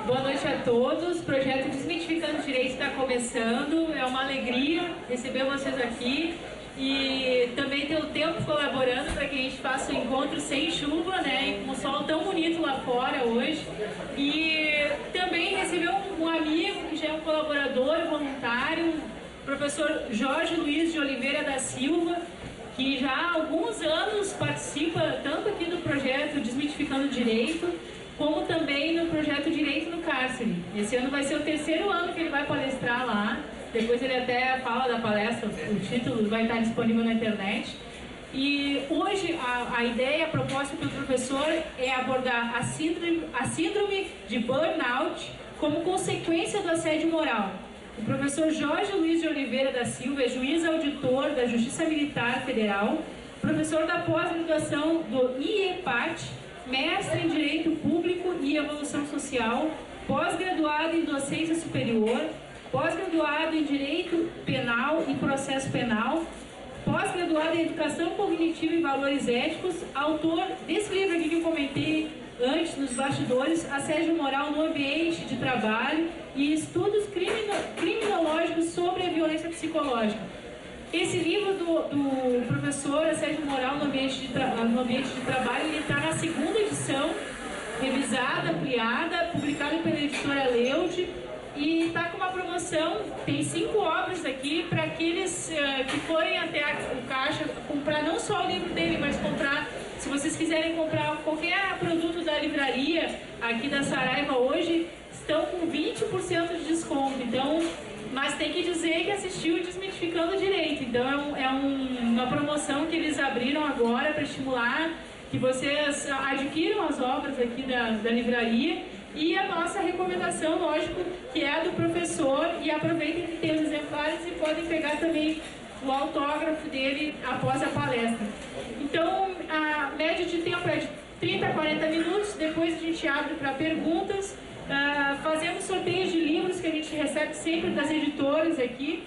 Boa noite a todos. O projeto Desmitificando Direito está começando. É uma alegria receber vocês aqui e também ter o tempo colaborando para que a gente faça o encontro sem chuva, né? Com um sol tão bonito lá fora hoje. E também receber um amigo que já é um colaborador voluntário, o professor Jorge Luiz de Oliveira da Silva, que já há alguns anos participa tanto aqui do projeto Desmitificando Direito, como também no projeto Direito no Cárcere. Esse ano vai ser o 3º ano que ele vai palestrar lá. Depois ele até fala da palestra, o título vai estar disponível na internet. E hoje a ideia, a proposta pelo professor é abordar a síndrome de burnout como consequência do assédio moral. O professor Jorge Luiz de Oliveira da Silva é juiz auditor da Justiça Militar Federal, professor da pós-graduação do IEPAT, mestre em Direito Público e Evolução Social, pós-graduado em Docência Superior, pós-graduado em Direito Penal e Processo Penal, pós-graduado em Educação Cognitiva e Valores Éticos, autor desse livro aqui que eu comentei antes nos bastidores, Assédio Moral no Ambiente de Trabalho e Estudos Criminológicos sobre a Violência Psicológica. Esse livro do professor Assédio Moral no Ambiente de Trabalho, ele está na 2ª edição, revisada, ampliada, publicado pela editora Leude, e está com uma promoção. Tem 5 obras aqui para aqueles que forem até o caixa comprar não só o livro dele, mas comprar, se vocês quiserem comprar qualquer produto da livraria aqui da Saraiva hoje, estão com 20% de desconto. Então, mas tem que dizer que assistiu Desmitificando Direito. Então é uma promoção que eles abriram agora para estimular que vocês adquiram as obras aqui da livraria. E a nossa recomendação, lógico, que é a do professor, e aproveitem que tem os exemplares e podem pegar também o autógrafo dele após a palestra. Então, a média de tempo é de 30 a 40 minutos, depois a gente abre para perguntas. Fazemos sorteios de livros que a gente recebe sempre das editoras aqui.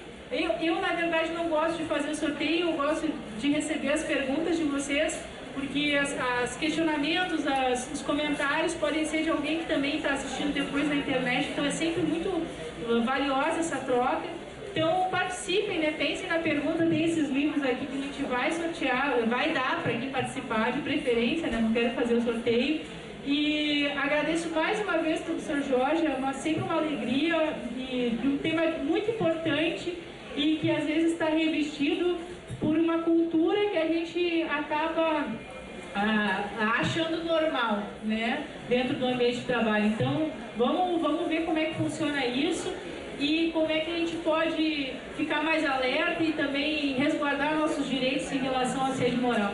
Eu, na verdade, não gosto de fazer sorteio, eu gosto de receber as perguntas de vocês, porque os questionamentos, os comentários podem ser de alguém que também está assistindo depois na internet, então é sempre muito valiosa essa troca. Então participem, né? Pensem na pergunta, tem esses livros aqui que a gente vai sortear, vai dar para quem participar, de preferência, né? Não quero fazer o sorteio. E agradeço mais uma vez, professor Jorge, é sempre uma alegria de um tema muito importante e que às vezes está revestido por uma cultura que a gente acaba achando normal, né, dentro do ambiente de trabalho. Então, vamos ver como é que funciona isso e como é que a gente pode ficar mais alerta e também resguardar nossos direitos em relação ao assédio moral.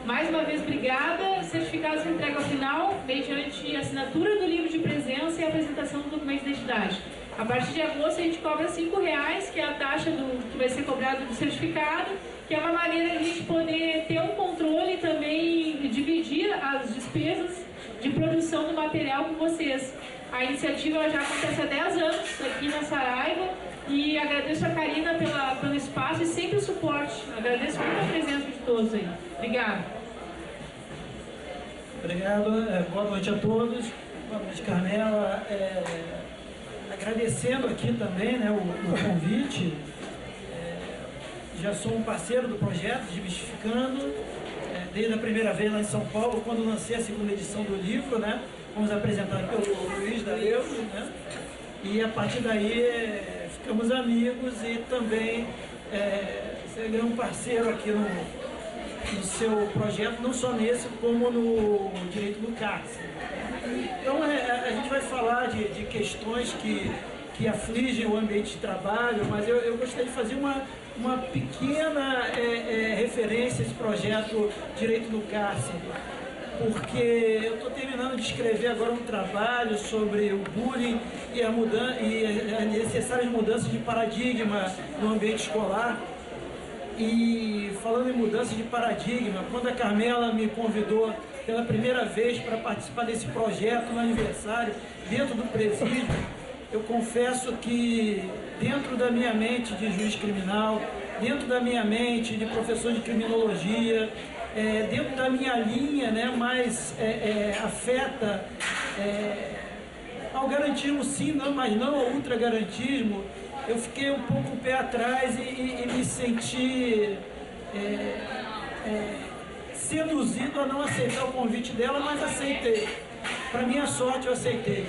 Mais uma vez, obrigada. Certificados de entrega final, mediante assinatura do livro de presença e apresentação do documento de identidade. A partir de agosto a gente cobra R$5, que é a taxa que vai ser cobrada do certificado, que é uma maneira de a gente poder ter um controle e também dividir as despesas de produção do material com vocês. A iniciativa já acontece há 10 anos aqui na Saraiva e agradeço a Karina pelo espaço e sempre o suporte. Agradeço muito a presença de todos aí. Obrigada. Obrigado, boa noite a todos. Boa noite, Carmela. Agradecendo aqui também, né, o convite. Já sou um parceiro do projeto Desmitificando, desde a primeira vez lá em São Paulo, quando lancei a 2ª edição do livro, né? Fomos apresentados pelo Luiz da Leude, né? E a partir daí ficamos amigos e também serei um parceiro aqui no seu projeto, não só nesse, como no Direito no Cárcere. Então a gente vai falar de questões que afligem o ambiente de trabalho, mas eu gostaria de fazer uma pequena referência a esse projeto Direito no Cárcere, porque eu estou terminando de escrever agora um trabalho sobre o bullying e as necessárias mudanças de paradigma no ambiente escolar. E falando em mudança de paradigma, quando a Carmela me convidou pela primeira vez para participar desse projeto no aniversário, dentro do presídio, eu confesso que dentro da minha mente de juiz criminal, dentro da minha mente de professor de criminologia, dentro da minha linha, né, mais afeta ao garantismo sim, não, mas não ao ultragarantismo, eu fiquei um pouco o pé atrás e me senti seduzido a não aceitar o convite dela, mas aceitei. Para minha sorte, eu aceitei.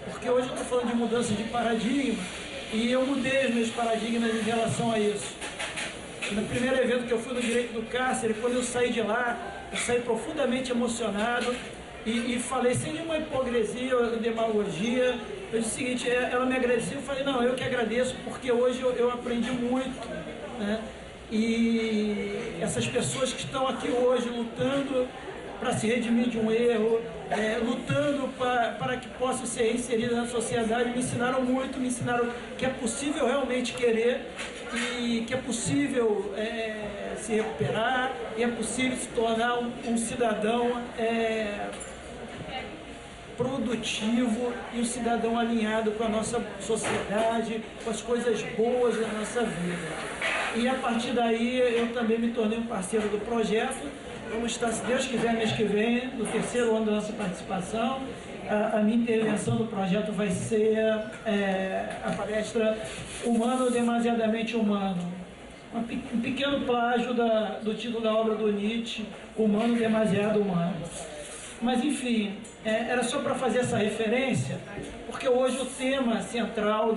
Porque hoje eu estou falando de mudança de paradigma e eu mudei os meus paradigmas em relação a isso. No primeiro evento que eu fui no Direito do Cárcere, quando eu saí de lá, eu saí profundamente emocionado e falei sem nenhuma hipocrisia ou demagogia. Eu disse o seguinte, ela me agradeceu, eu falei, não, eu que agradeço, porque hoje eu aprendi muito, né? E essas pessoas que estão aqui hoje lutando para se redimir de um erro, lutando para que possam ser inseridas na sociedade, me ensinaram muito, me ensinaram que é possível realmente querer e que é possível se recuperar e é possível se tornar um cidadão produtivo e um cidadão alinhado com a nossa sociedade, com as coisas boas da nossa vida. E a partir daí eu também me tornei um parceiro do projeto. Vamos estar, se Deus quiser, mês que vem, no terceiro ano da nossa participação. A minha intervenção no projeto vai ser a palestra Humano Demasiadamente Humano. Um pequeno plágio do título da obra do Nietzsche, Humano Demasiado Humano. Mas, enfim, era só para fazer essa referência, porque hoje o tema central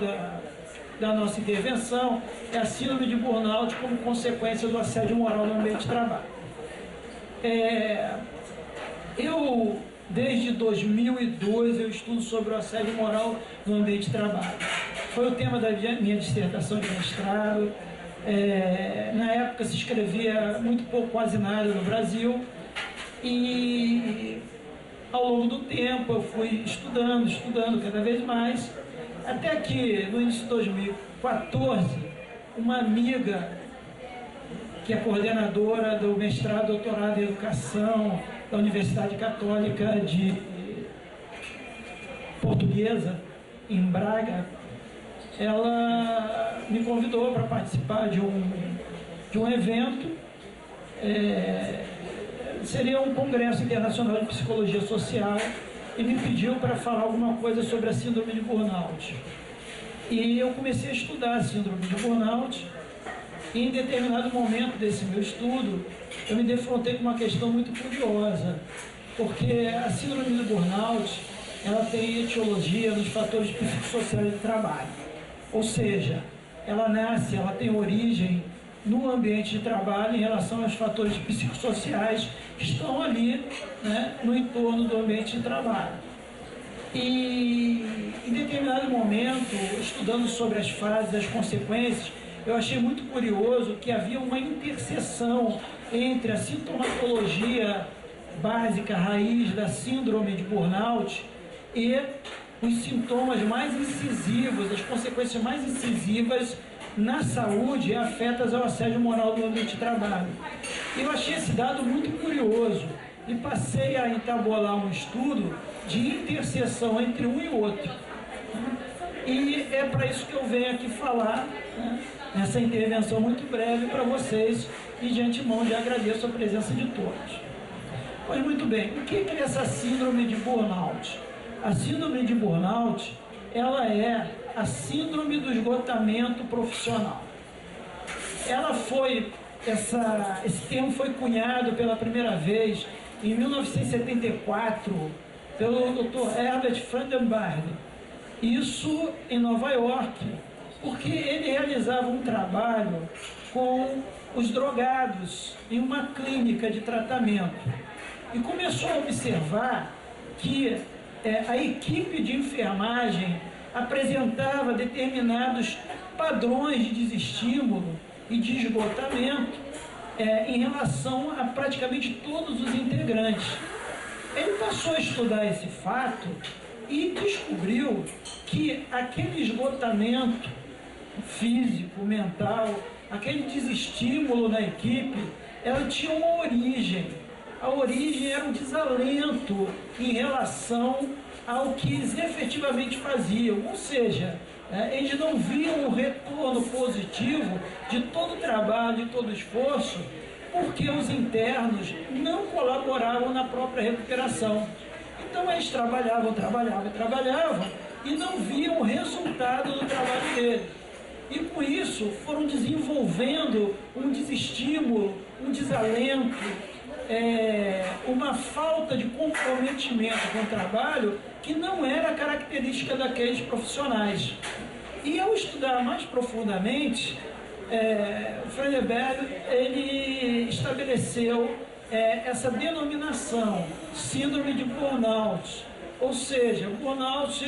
da nossa intervenção é a síndrome de burnout como consequência do assédio moral no ambiente de trabalho. Eu, desde 2002, eu estudo sobre o assédio moral no ambiente de trabalho. Foi o tema da minha dissertação de mestrado. Na época se escrevia muito pouco, quase nada no Brasil, e ao longo do tempo eu fui estudando cada vez mais, até que no início de 2014, uma amiga que é coordenadora do mestrado, doutorado em educação da Universidade Católica de Portuguesa, em Braga, ela me convidou para participar de um evento, seria um congresso internacional de psicologia social, e me pediu para falar alguma coisa sobre a síndrome de burnout. E eu comecei a estudar a síndrome de burnout, e em determinado momento desse meu estudo, eu me defrontei com uma questão muito curiosa, porque a síndrome de burnout, ela tem etiologia nos fatores psicossociais do trabalho. Ou seja, ela tem origem no ambiente de trabalho em relação aos fatores psicossociais que estão ali, né, no entorno do ambiente de trabalho. E em determinado momento, estudando sobre as fases, as consequências, eu achei muito curioso que havia uma interseção entre a sintomatologia básica, raiz da síndrome de burnout e os sintomas mais incisivos, as consequências mais incisivas na saúde afetas ao assédio moral no ambiente de trabalho. Eu achei esse dado muito curioso e passei a entabolar um estudo de interseção entre um e outro. E é para isso que eu venho aqui falar, né, nessa intervenção muito breve para vocês, e de antemão já agradeço a presença de todos. Pois muito bem, o que é essa síndrome de burnout? A síndrome de burnout, ela é a síndrome do esgotamento profissional. Esse termo foi cunhado pela primeira vez em 1974 pelo Dr. Herbert Freudenberg, isso em Nova York, porque ele realizava um trabalho com os drogados em uma clínica de tratamento e começou a observar que a equipe de enfermagem apresentava determinados padrões de desestímulo e de esgotamento em relação a praticamente todos os integrantes. Ele passou a estudar esse fato e descobriu que aquele esgotamento físico, mental, aquele desestímulo na equipe, ela tinha uma origem. A origem era um desalento em relação ao que eles efetivamente faziam, ou seja, eles não viam o retorno positivo de todo o trabalho, de todo o esforço, porque os internos não colaboravam na própria recuperação. Então eles trabalhavam, e não viam o resultado do trabalho dele. E com isso foram desenvolvendo um desestímulo, um desalento, uma falta de comprometimento com o trabalho que não era característica daqueles profissionais. E ao estudar mais profundamente, o Freyberg ele estabeleceu essa denominação, síndrome de burnout. Ou seja, burnout,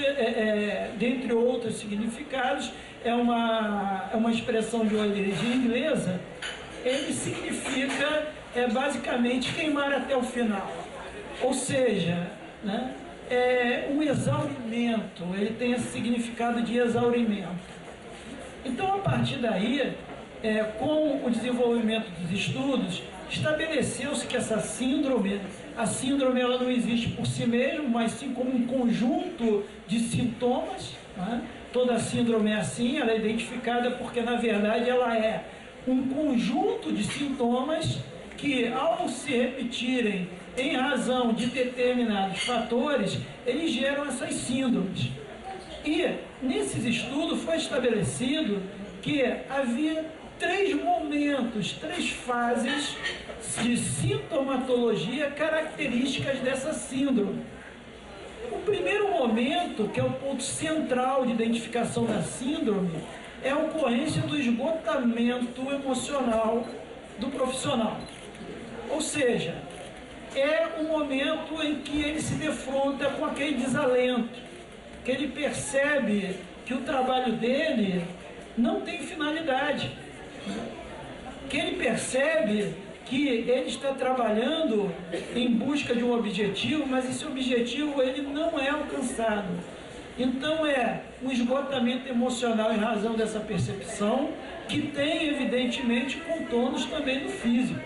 dentre outros significados, é uma expressão de origem inglesa. Ele significa basicamente queimar até o final. Ou seja, né, um exaurimento, ele tem esse significado de exaurimento. Então, a partir daí, com o desenvolvimento dos estudos, estabeleceu-se que essa síndrome, a síndrome ela não existe por si mesma, mas sim como um conjunto de sintomas, né? Toda síndrome é assim, ela é identificada porque, na verdade, ela é um conjunto de sintomas que, ao se repetirem em razão de determinados fatores, eles geram essas síndromes. E, nesses estudos, foi estabelecido que havia 3 momentos, 3 fases de sintomatologia características dessa síndrome. O primeiro momento, que é o ponto central de identificação da síndrome, é a ocorrência do esgotamento emocional do profissional. Ou seja, é o momento em que ele se defronta com aquele desalento, que ele percebe que o trabalho dele não tem finalidade, que ele percebe que ele está trabalhando em busca de um objetivo, mas esse objetivo ele não é alcançado. Então é um esgotamento emocional em razão dessa percepção, que tem evidentemente contornos também no físico.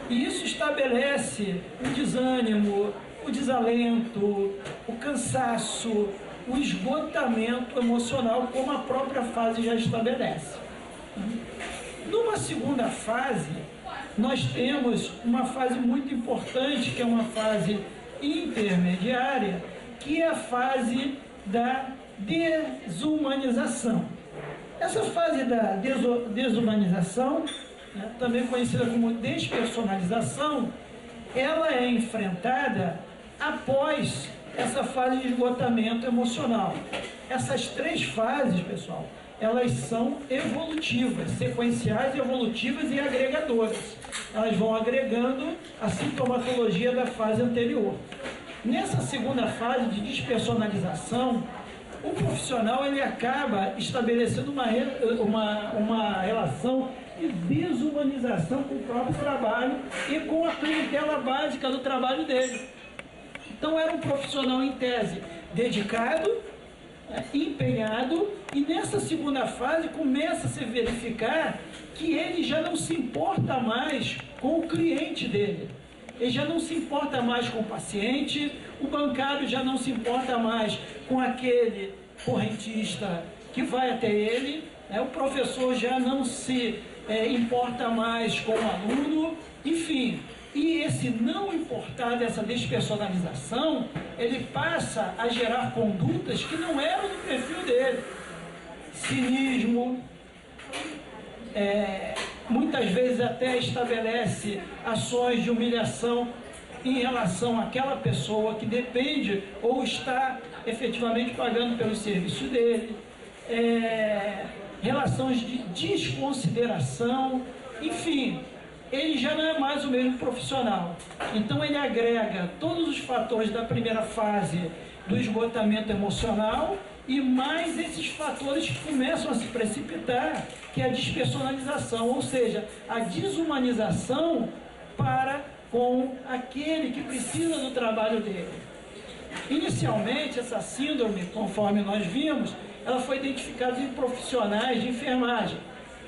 E isso estabelece o desânimo, o desalento, o cansaço, o esgotamento emocional, como a própria fase já estabelece. Numa segunda fase, nós temos uma fase muito importante, que é uma fase intermediária, que é a fase da desumanização. Essa fase da desumanização, né, também conhecida como despersonalização, ela é enfrentada após essa fase de esgotamento emocional. Essas 3 fases, pessoal, elas são evolutivas, sequenciais, evolutivas e agregadoras. Elas vão agregando a sintomatologia da fase anterior. Nessa segunda fase de despersonalização, o profissional ele acaba estabelecendo uma relação de desumanização com o próprio trabalho e com a clientela básica do trabalho dele. Então era um profissional em tese dedicado, empenhado, e nessa segunda fase começa a se verificar que ele já não se importa mais com o cliente dele. Ele já não se importa mais com o paciente, o bancário já não se importa mais com aquele correntista que vai até ele, o professor já não se importa mais com o aluno, enfim. E esse não importar dessa despersonalização, ele passa a gerar condutas que não eram do perfil dele. Cinismo, muitas vezes até estabelece ações de humilhação em relação àquela pessoa que depende ou está efetivamente pagando pelo serviço dele, relações de desconsideração, enfim, ele já não é mais o mesmo profissional. Então ele agrega todos os fatores da primeira fase do esgotamento emocional e mais esses fatores que começam a se precipitar, que é a despersonalização, ou seja, a desumanização para com aquele que precisa do trabalho dele. Inicialmente, essa síndrome, conforme nós vimos, ela foi identificada em profissionais de enfermagem.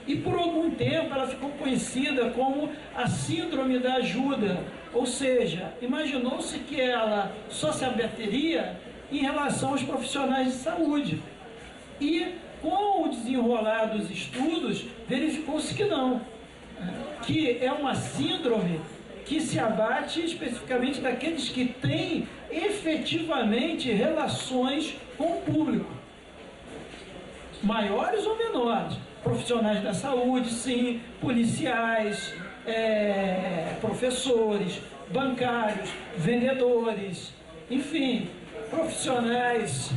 E por algum tempo ela ficou conhecida como a síndrome da ajuda, ou seja, imaginou-se que ela só se abateria em relação aos profissionais de saúde. E com o desenrolar dos estudos, verificou-se que não, que é uma síndrome que se abate especificamente daqueles que têm efetivamente relações com o público, maiores ou menores, profissionais da saúde, sim, policiais, professores, bancários, vendedores, enfim, profissionais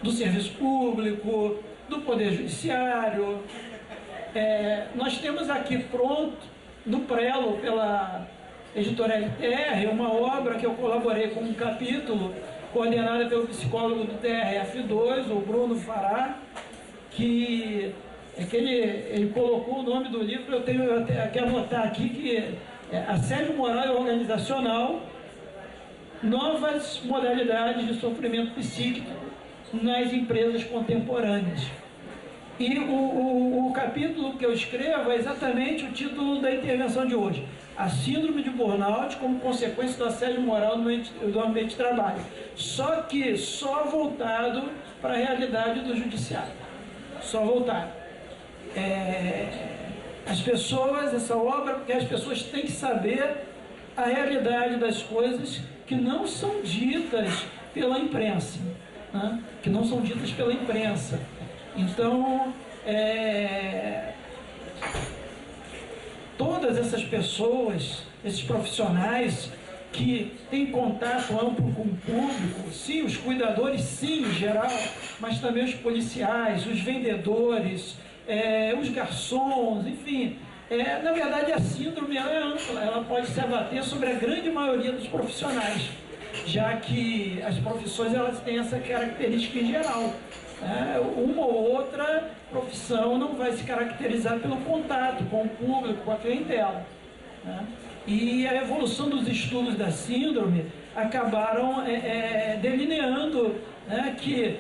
do serviço público, do Poder Judiciário. Nós temos aqui pronto, no Prelo, pela editora LTR, uma obra que eu colaborei com um capítulo, coordenada pelo psicólogo do TRF2, o Bruno Fará, que ele colocou o nome do livro, eu tenho até que anotar aqui, que é Assédio Moral e Organizacional, Novas Modalidades de Sofrimento Psíquico nas Empresas Contemporâneas. E o capítulo que eu escrevo é exatamente o título da intervenção de hoje: a síndrome de burnout como consequência do assédio moral do ambiente de trabalho. Só que só voltado para a realidade do judiciário. Só voltado. As pessoas, essa obra, porque as pessoas têm que saber a realidade das coisas que não são ditas pela imprensa. Né? Que não são ditas pela imprensa. Então, todas essas pessoas, esses profissionais que têm contato amplo com o público, sim, os cuidadores, sim, em geral, mas também os policiais, os vendedores, os garçons, enfim. Na verdade, a síndrome ela é ampla, ela pode se abater sobre a grande maioria dos profissionais, já que as profissões elas têm essa característica em geral. Uma ou outra profissão não vai se caracterizar pelo contato com o público, com a clientela. E a evolução dos estudos da síndrome acabaram delineando que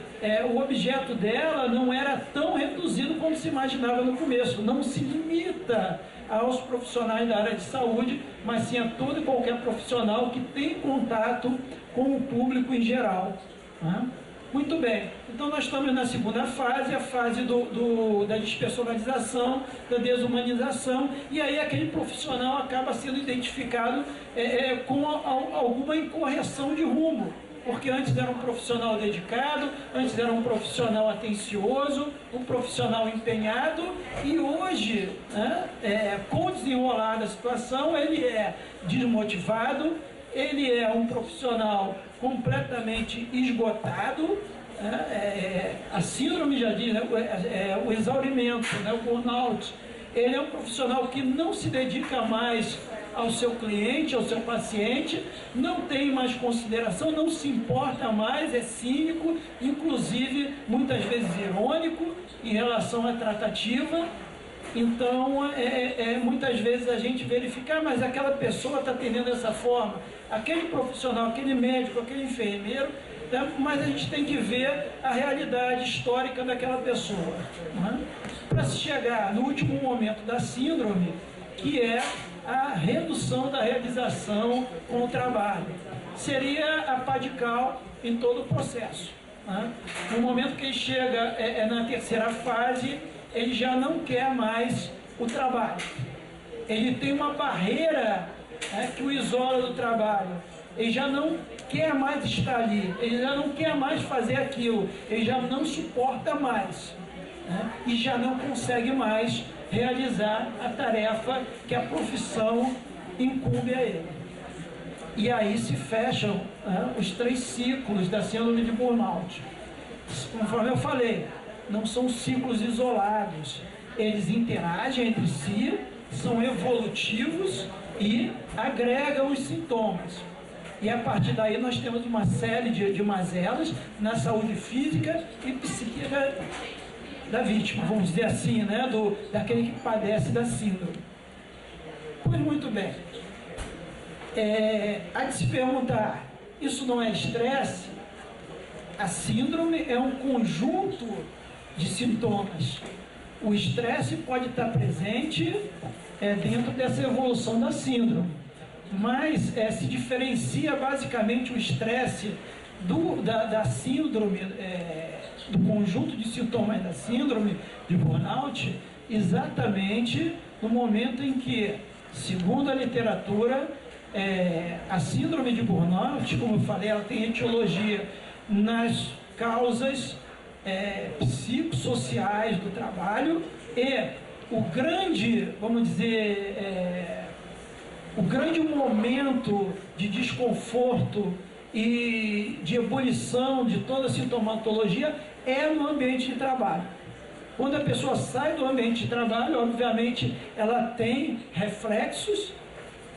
o objeto dela não era tão reduzido como se imaginava no começo. Não se limita aos profissionais da área de saúde, mas sim a todo e qualquer profissional que tem contato com o público em geral. Muito bem, então nós estamos na segunda fase, a fase da despersonalização, da desumanização, e aí aquele profissional acaba sendo identificado com alguma incorreção de rumo, porque antes era um profissional dedicado, antes era um profissional atencioso, um profissional empenhado, e hoje, com o desenrolar da situação, ele é desmotivado, ele é um profissional completamente esgotado, a síndrome já diz, o exaurimento, o burnout. Ele é um profissional que não se dedica mais ao seu cliente, ao seu paciente, não tem mais consideração, não se importa mais, é cínico, inclusive muitas vezes irônico em relação à tratativa. Então, muitas vezes a gente verifica, mas aquela pessoa está atendendo dessa forma, aquele profissional, aquele médico, aquele enfermeiro, mas a gente tem que ver a realidade histórica daquela pessoa. Para se chegar no último momento da síndrome, que é a redução da realização com o trabalho. Seria a pá de cal em todo o processo. No momento que ele chega na terceira fase, ele já não quer mais o trabalho. Ele tem uma barreira que o isola do trabalho. Ele já não quer mais estar ali, ele já não quer mais fazer aquilo, ele já não suporta mais, e já não consegue mais realizar a tarefa que a profissão incumbe a ele. E aí se fecham os 3 ciclos da síndrome de burnout. Conforme eu falei, não são ciclos isolados, eles interagem entre si, são evolutivos e agregam os sintomas. E a partir daí nós temos uma série de mazelas na saúde física e psíquica da vítima, vamos dizer assim, daquele que padece da síndrome. Pois muito bem, há de se perguntar, isso não é estresse? A síndrome é um conjunto de sintomas. O estresse pode estar presente dentro dessa evolução da síndrome, mas se diferencia basicamente o estresse da síndrome, do conjunto de sintomas da síndrome de burnout, exatamente no momento em que Segundo a literatura, a síndrome de burnout, como eu falei, ela tem etiologia nas causas psicossociais do trabalho, e o grande, vamos dizer, o grande momento de desconforto e de ebulição de toda a sintomatologia é no ambiente de trabalho. Quando a pessoa sai do ambiente de trabalho, obviamente ela tem reflexos.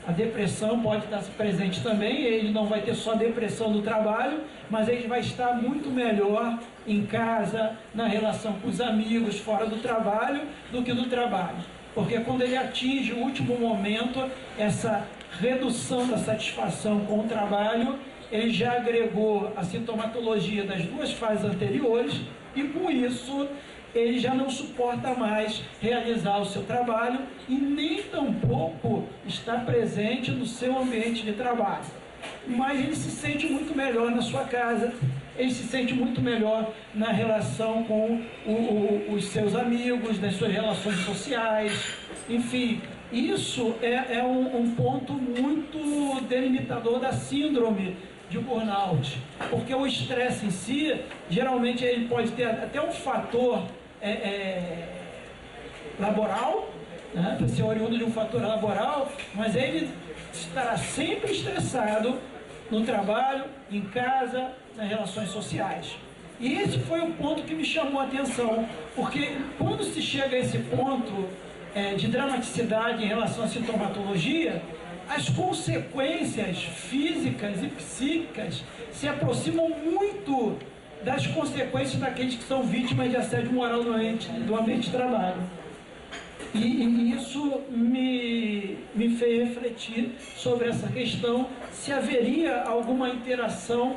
A depressão pode estar presente também, ele não vai ter só depressão do trabalho, mas ele vai estar muito melhor em casa, na relação com os amigos, fora do trabalho, do que do trabalho. Porque quando ele atinge o último momento, essa redução da satisfação com o trabalho, ele já agregou a sintomatologia das duas fases anteriores e, com isso, ele já não suporta mais realizar o seu trabalho e nem tampouco está presente no seu ambiente de trabalho. Mas ele se sente muito melhor na sua casa, ele se sente muito melhor na relação com os seus amigos, nas suas relações sociais, enfim. Isso é um ponto muito delimitador da síndrome de burnout, porque o estresse em si, geralmente ele pode ter até um fator laboral, né, para ser oriundo de um fator laboral, mas ele estará sempre estressado no trabalho, em casa, nas relações sociais. E esse foi o ponto que me chamou a atenção, porque quando se chega a esse ponto de dramaticidade em relação à sintomatologia, as consequências físicas e psíquicas se aproximam muito das consequências daqueles que são vítimas de assédio moral do ambiente de trabalho. E isso me fez refletir sobre essa questão, se haveria alguma interação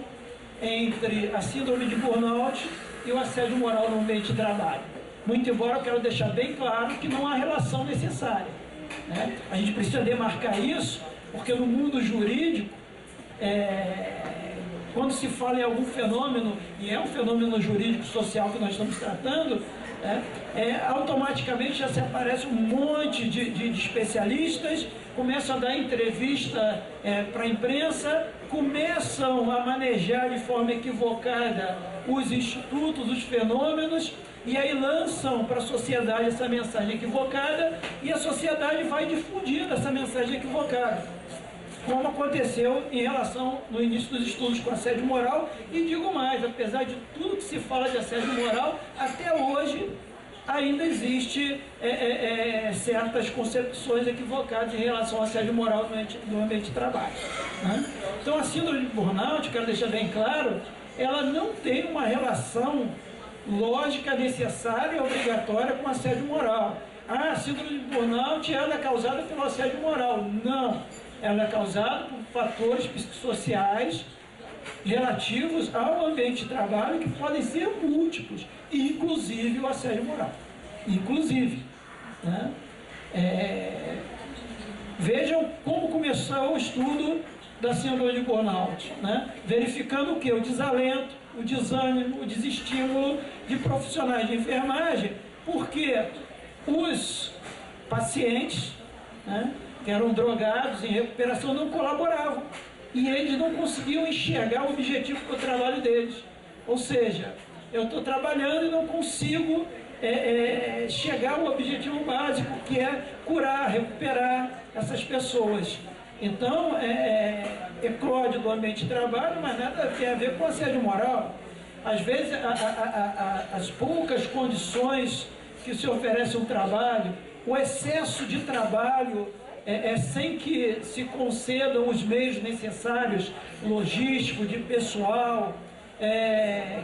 entre a síndrome de burnout e o assédio moral no ambiente de trabalho. Muito embora eu quero deixar bem claro que não há relação necessária, né? A gente precisa demarcar isso, porque no mundo jurídico, quando se fala em algum fenômeno, e é um fenômeno jurídico social que nós estamos tratando, automaticamente já se aparece um monte de especialistas, começam a dar entrevista para a imprensa, começam a manejar de forma equivocada os institutos, os fenômenos, e aí lançam para a sociedade essa mensagem equivocada, e a sociedade vai difundindo essa mensagem equivocada, como aconteceu em relação no início dos estudos com assédio moral. E digo mais, apesar de tudo que se fala de assédio moral, até hoje ainda existe certas concepções equivocadas em relação ao assédio moral no ambiente de trabalho, né? Então a síndrome de burnout, quero deixar bem claro, ela não tem uma relação lógica necessária e obrigatória com assédio moral. A síndrome de burnout ela é causada pelo assédio moral. Não, ela é causada por fatores psicossociais relativos ao ambiente de trabalho que podem ser múltiplos, inclusive o assédio moral. Inclusive, né? Vejam como começou o estudo da síndrome de burnout, né? Verificando o que? O desalento, o desânimo, o desestímulo de profissionais de enfermagem, porque os pacientes, né, que eram drogados em recuperação não colaboravam e eles não conseguiam enxergar o objetivo do trabalho deles. Ou seja, eu estou trabalhando e não consigo chegar ao objetivo básico, que é curar, recuperar essas pessoas. Então, eclode do ambiente de trabalho, mas nada tem a ver com assédio moral. Às vezes, as poucas condições que se oferece um trabalho, o excesso de trabalho, sem que se concedam os meios necessários, logísticos, de pessoal,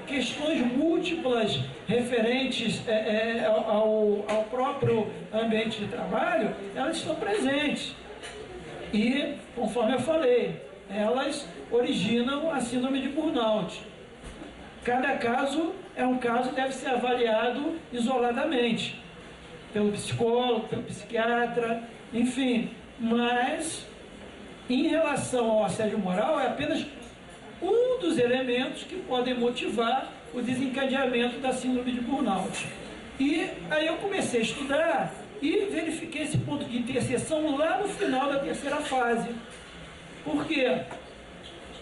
questões múltiplas referentes ao próprio ambiente de trabalho, elas estão presentes. E, conforme eu falei, elas originam a síndrome de burnout. Cada caso é um caso que deve ser avaliado isoladamente, pelo psicólogo, pelo psiquiatra, enfim. Mas, em relação ao assédio moral, é apenas um dos elementos que podem motivar o desencadeamento da síndrome de burnout. E aí eu comecei a estudar E verifiquei esse ponto de interseção lá no final da terceira fase. Por quê?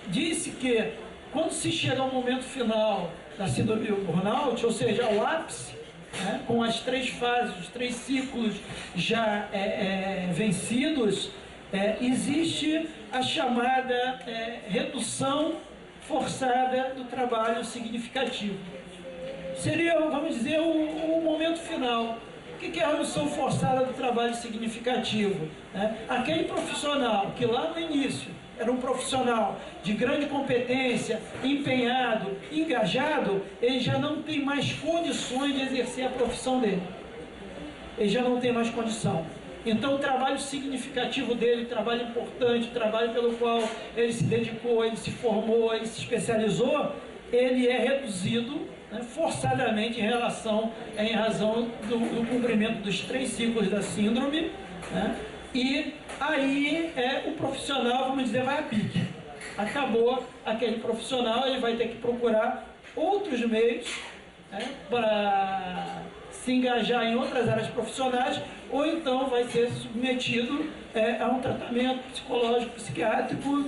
Disse que quando se chega ao momento final da síndrome do burnout, ou seja, ao ápice, né, com as 3 fases, os 3 ciclos já vencidos, existe a chamada redução forçada do trabalho significativo. Seria, vamos dizer, o momento final. O que é a redução forçada do trabalho significativo? Aquele profissional que lá no início era um profissional de grande competência, empenhado, engajado, ele já não tem mais condições de exercer a profissão dele. Ele já não tem mais condição. Então o trabalho significativo dele, o trabalho importante, o trabalho pelo qual ele se dedicou, ele se formou, ele se especializou, ele é reduzido, né, forçadamente em razão do cumprimento dos 3 ciclos da síndrome, né, e aí o profissional, vamos dizer, vai a pique. Acabou aquele profissional, ele vai ter que procurar outros meios, né, para se engajar em outras áreas profissionais, ou então vai ser submetido a um tratamento psicológico, psiquiátrico,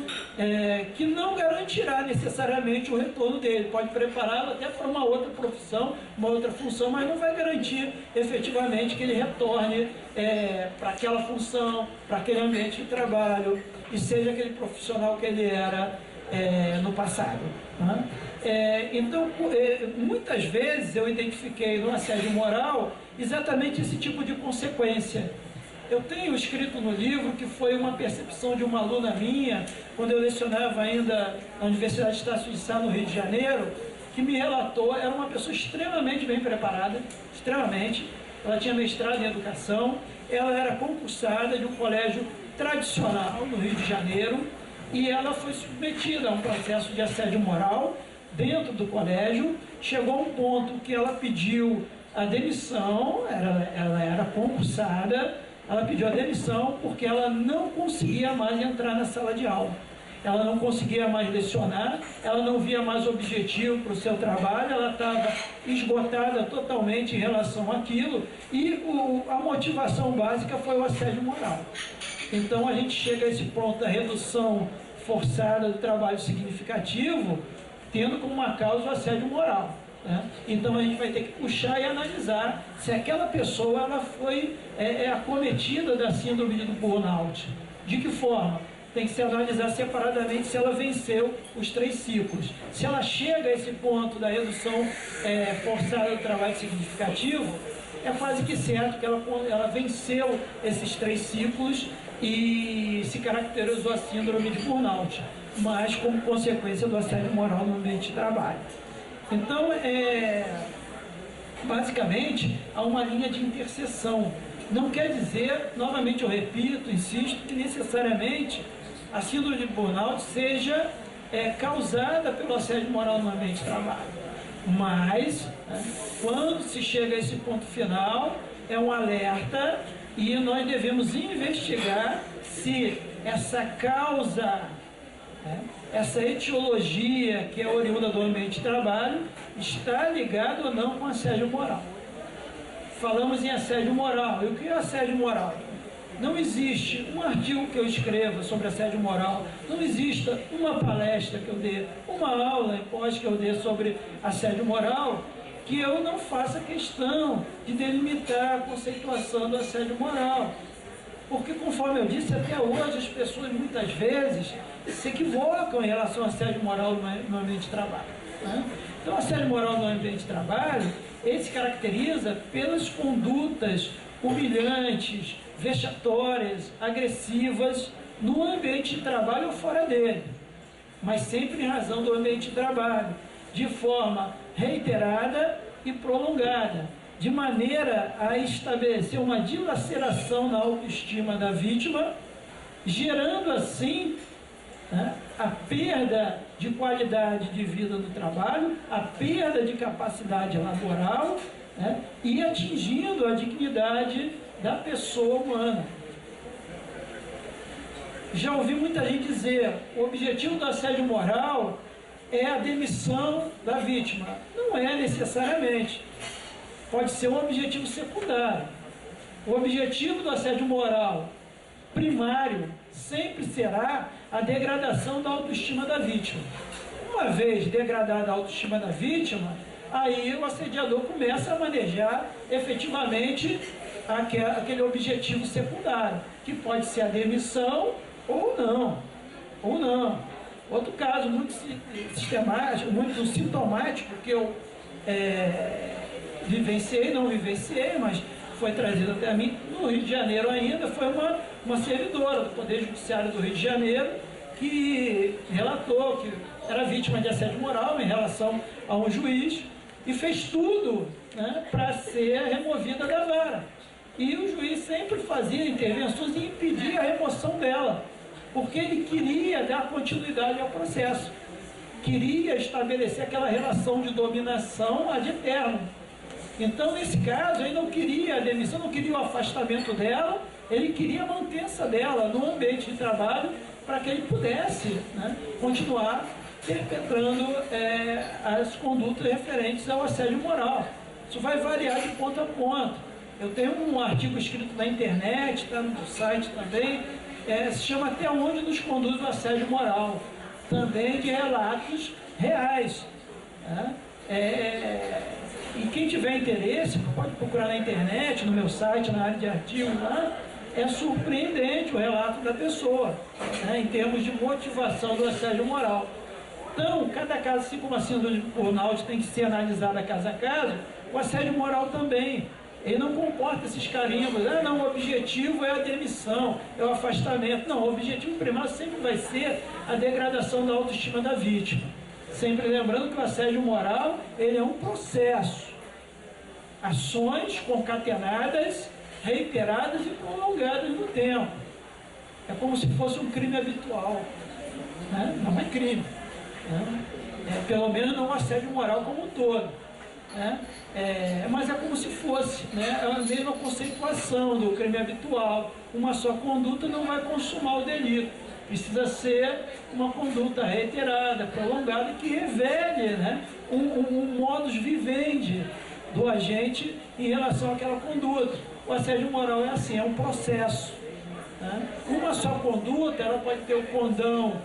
que não garantirá necessariamente o retorno dele. Pode prepará-lo até para uma outra profissão, uma outra função, mas não vai garantir efetivamente que ele retorne para aquela função, para aquele ambiente de trabalho, e seja aquele profissional que ele era no passado, né? Então, muitas vezes eu identifiquei no assédio moral exatamente esse tipo de consequência. Eu tenho escrito no livro que foi uma percepção de uma aluna minha, quando eu lecionava ainda na Universidade de Estácio de Sá, no Rio de Janeiro, que me relatou, era uma pessoa extremamente bem preparada, extremamente, ela tinha mestrado em educação, ela era concursada de um colégio tradicional no Rio de Janeiro, e ela foi submetida a um processo de assédio moral dentro do colégio. Chegou a um ponto que ela pediu a demissão, ela era concursada, ela pediu a demissão porque ela não conseguia mais entrar na sala de aula. Ela não conseguia mais lecionar, ela não via mais objetivo para o seu trabalho, ela estava esgotada totalmente em relação àquilo, e a motivação básica foi o assédio moral. Então a gente chega a esse ponto da redução forçada do trabalho significativo, tendo como uma causa o assédio moral, né? Então a gente vai ter que puxar e analisar se aquela pessoa ela foi acometida da síndrome do burnout. De que forma? Tem que se analisar separadamente se ela venceu os 3 ciclos. Se ela chega a esse ponto da redução forçada do trabalho significativo, é quase que certo que ela venceu esses 3 ciclos e se caracterizou a síndrome de burnout, mas como consequência do assédio moral no ambiente de trabalho. Então, basicamente, há uma linha de interseção. Não quer dizer, novamente eu repito, insisto, que necessariamente a síndrome de burnout seja causada pelo assédio moral no ambiente de trabalho. Mas, né, quando se chega a esse ponto final, é um alerta e nós devemos investigar se essa causa, né, essa etiologia que é oriunda do ambiente de trabalho, está ligada ou não com assédio moral. Falamos em assédio moral. E o que é assédio moral? Não existe um artigo que eu escreva sobre assédio moral, não existe uma palestra que eu dê, uma aula em pós que eu dê sobre assédio moral, que eu não faça questão de delimitar a conceituação do assédio moral. Porque, conforme eu disse, até hoje as pessoas muitas vezes se equivocam em relação ao assédio moral no ambiente de trabalho, né? Então, o assédio moral no ambiente de trabalho, ele se caracteriza pelas condutas humilhantes, vexatórias, agressivas no ambiente de trabalho ou fora dele, mas sempre em razão do ambiente de trabalho, de forma reiterada e prolongada, de maneira a estabelecer uma dilaceração na autoestima da vítima, gerando assim, né, a perda de qualidade de vida no trabalho, a perda de capacidade laboral, né, e atingindo a dignidade da pessoa humana. Já ouvi muita gente dizer, o objetivo do assédio moral é a demissão da vítima. Não é necessariamente. Pode ser um objetivo secundário. O objetivo do assédio moral primário sempre será a degradação da autoestima da vítima. Uma vez degradada a autoestima da vítima, aí o assediador começa a manejar efetivamente aquele objetivo secundário, que pode ser a demissão ou não. Outro caso muito sistemático, muito sintomático, que eu não vivenciei, mas foi trazido até a mim no Rio de Janeiro ainda, foi uma servidora do Poder Judiciário do Rio de Janeiro que relatou que era vítima de assédio moral em relação a um juiz e fez tudo, né, para ser removida da vara. E o juiz sempre fazia intervenções e impedia a remoção dela, porque ele queria dar continuidade ao processo, queria estabelecer aquela relação de dominação ad eterno. Então, nesse caso, ele não queria a demissão, não queria o afastamento dela, ele queria a mantença dela no ambiente de trabalho para que ele pudesse, né, continuar perpetrando as condutas referentes ao assédio moral. Isso vai variar de ponto a ponto. Eu tenho um artigo escrito na internet, está no site também, se chama Até Onde Nos Conduz o Assédio Moral, também de relatos reais, né? E quem tiver interesse, pode procurar na internet, no meu site, na área de artigos lá. É surpreendente o relato da pessoa, né, em termos de motivação do assédio moral. Então, cada caso, assim como a síndrome de burnout tem que ser analisada caso a caso, o assédio moral também. Ele não comporta esses carimbos, não, o objetivo é a demissão, é o afastamento. Não, o objetivo primário sempre vai ser a degradação da autoestima da vítima. Sempre lembrando que o assédio moral, ele é um processo. Ações concatenadas, reiteradas e prolongadas no tempo. É como se fosse um crime habitual, né? Não é crime, né? Pelo menos não o assédio moral como um todo, né? Mas é como se fosse, né, a mesma conceituação do crime habitual. Uma só conduta não vai consumar o delito. Precisa ser uma conduta reiterada, prolongada, que revele, né, um modus vivendi do agente em relação àquela conduta. O assédio moral é assim, é um processo, né? Uma só conduta, ela pode ter o condão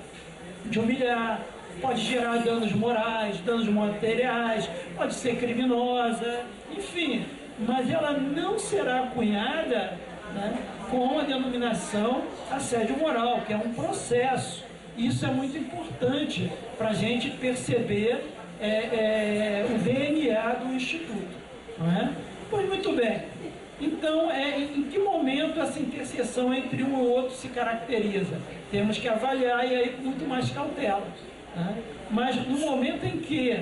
de humilhar, pode gerar danos morais, danos materiais, pode ser criminosa, enfim, mas ela não será cunhada, né, com a denominação assédio moral, que é um processo. Isso é muito importante para a gente perceber o DNA do Instituto, não é? Pois muito bem. Então, em que momento essa interseção entre um e outro se caracteriza? Temos que avaliar e aí com muito mais cautela, né? Mas no momento em que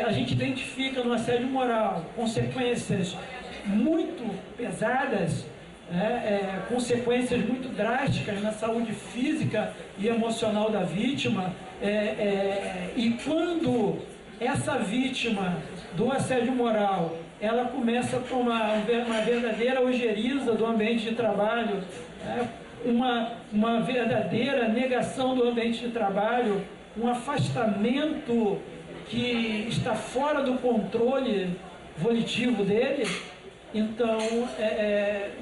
a gente identifica no assédio moral consequências muito pesadas, consequências muito drásticas na saúde física e emocional da vítima, e quando essa vítima do assédio moral ela começa a tomar uma verdadeira ojeriza do ambiente de trabalho, uma verdadeira negação do ambiente de trabalho, um afastamento que está fora do controle volitivo dele, então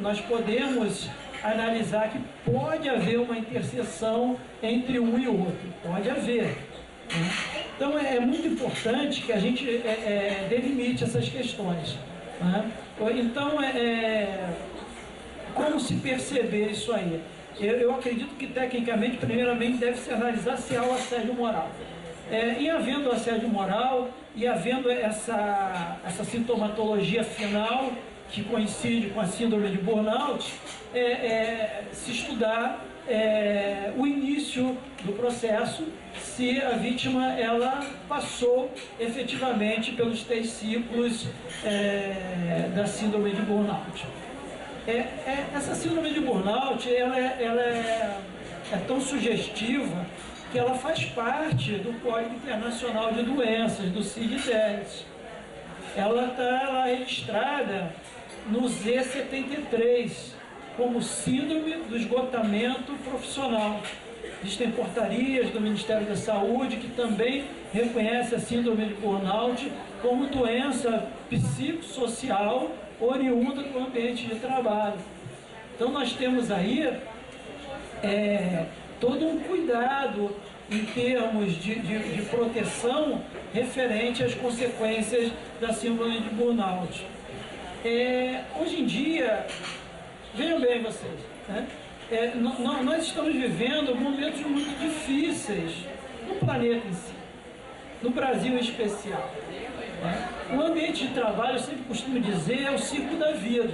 nós podemos analisar que pode haver uma interseção entre um e o outro, pode haver, né? Então é muito importante que a gente delimite essas questões, né? Então como se perceber isso aí? Eu acredito que tecnicamente, primeiramente, deve se analisar se há o assédio moral. Em havendo assédio moral e havendo essa sintomatologia final que coincide com a síndrome de burnout, se estudar o início do processo, se a vítima ela passou efetivamente pelos 3 ciclos da síndrome de burnout. Essa síndrome de burnout ela é tão sugestiva que ela faz parte do Código Internacional de Doenças, do CID-10. Ela está lá registrada no Z73, como síndrome do esgotamento profissional. Existem portarias do Ministério da Saúde que também reconhece a síndrome de burnout como doença psicossocial oriunda do ambiente de trabalho. Então nós temos aí todo um cuidado em termos de proteção referente às consequências da síndrome de burnout. Hoje em dia, vejam bem vocês, né? Nós estamos vivendo momentos muito difíceis no planeta em si, no Brasil em especial. Né? O ambiente de trabalho, eu sempre costumo dizer, é o ciclo da vida.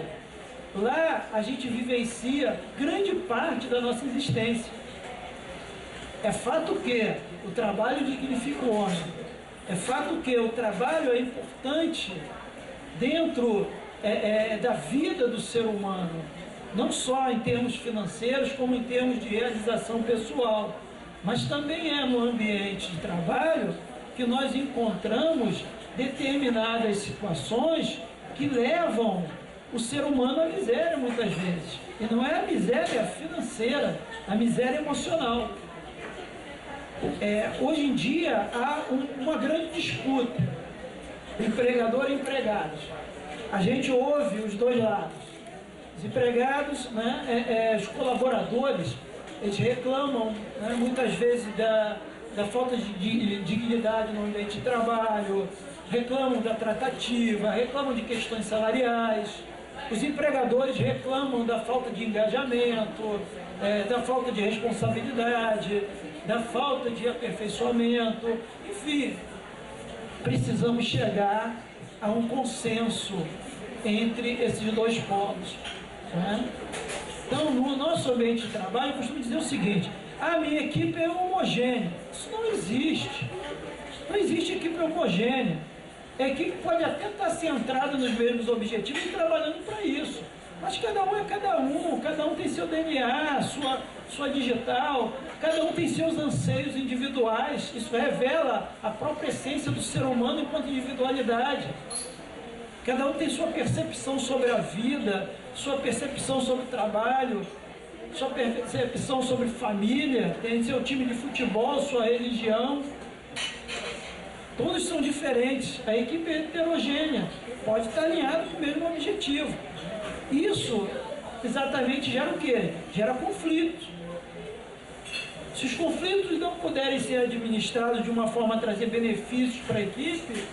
Lá a gente vivencia grande parte da nossa existência. É fato que o trabalho dignifica o homem. É fato que o trabalho é importante dentro da vida do ser humano, não só em termos financeiros, como em termos de realização pessoal, mas também é no ambiente de trabalho que nós encontramos determinadas situações que levam o ser humano à miséria muitas vezes. E não é a miséria financeira, a miséria emocional. Hoje em dia há uma grande disputa, empregador e empregados. A gente ouve os dois lados. Os empregados, né, os colaboradores, eles reclamam, né, muitas vezes da falta de dignidade no ambiente de trabalho, reclamam da tratativa, reclamam de questões salariais. Os empregadores reclamam da falta de engajamento, da falta de responsabilidade, da falta de aperfeiçoamento. Enfim, precisamos chegar a um consenso entre esses dois polos. Né? Então, no nosso ambiente de trabalho, eu costumo dizer o seguinte: a minha equipe é homogênea. Isso não existe. Não existe equipe homogênea. A equipe pode até estar centrada nos mesmos objetivos e trabalhando para isso. Mas cada um tem seu DNA, sua digital, cada um tem seus anseios individuais. Isso revela a própria essência do ser humano enquanto individualidade. Cada um tem sua percepção sobre a vida, sua percepção sobre o trabalho, sua percepção sobre família, tem seu time de futebol, sua religião. Todos são diferentes. A equipe é heterogênea, pode estar alinhada com o mesmo objetivo. Isso exatamente gera o quê? Gera conflitos. Se os conflitos não puderem ser administrados de uma forma a trazer benefícios para a equipe,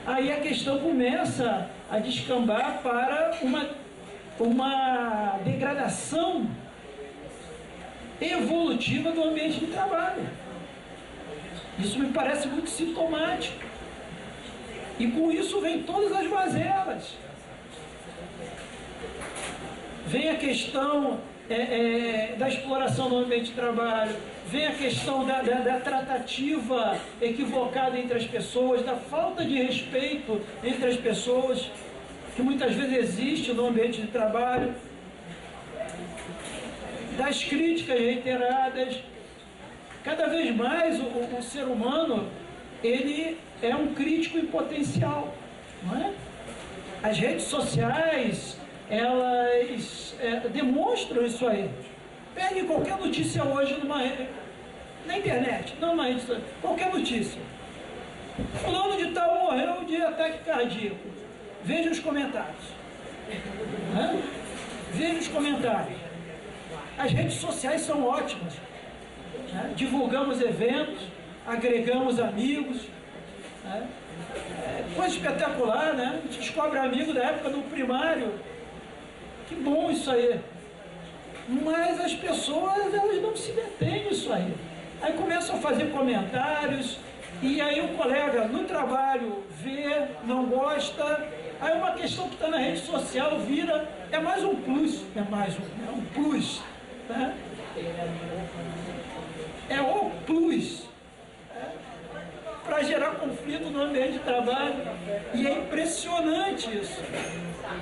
aí a questão começa a descambar para uma degradação evolutiva do ambiente de trabalho. Isso me parece muito sintomático. E com isso vem todas as mazelas. Vem a questão da exploração do ambiente de trabalho, vem a questão da tratativa equivocada entre as pessoas, da falta de respeito entre as pessoas, que muitas vezes existe no ambiente de trabalho, das críticas reiteradas. Cada vez mais o ser humano, ele é um crítico em potencial, não é? As redes sociais, elas demonstram isso aí. Pegue qualquer notícia hoje na internet, não na rede social, qualquer notícia. Fulano de tal morreu de ataque cardíaco. Veja os comentários. Veja os comentários. As redes sociais são ótimas. Divulgamos eventos, agregamos amigos. Coisa espetacular, né? A gente descobre amigo da época do primário. Que bom isso aí. Mas as pessoas, elas não se detêm nisso aí. Aí começam a fazer comentários, e aí o colega no trabalho vê, não gosta. Aí uma questão que está na rede social vira, é mais um plus, é um plus. Né? É o plus. Para gerar conflito no ambiente de trabalho. E é impressionante isso.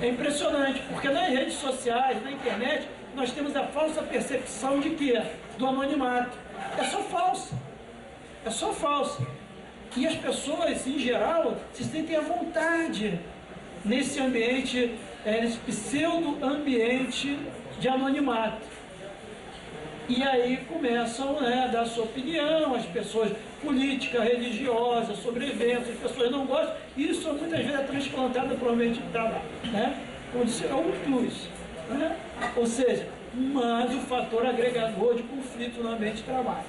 É impressionante, porque nas redes sociais, na internet, nós temos a falsa percepção de quê? Do anonimato. É só falsa. É só falsa. E as pessoas, em geral, se sentem à vontade nesse ambiente, nesse pseudo-ambiente de anonimato. E aí começam a dar sua opinião, as pessoas, política, religiosa, sobre eventos, as pessoas não gostam. Isso muitas vezes é transplantado para o ambiente de trabalho. Né? condicional, é um plus, né? Ou seja, mas o fator agregador de conflito no ambiente de trabalho.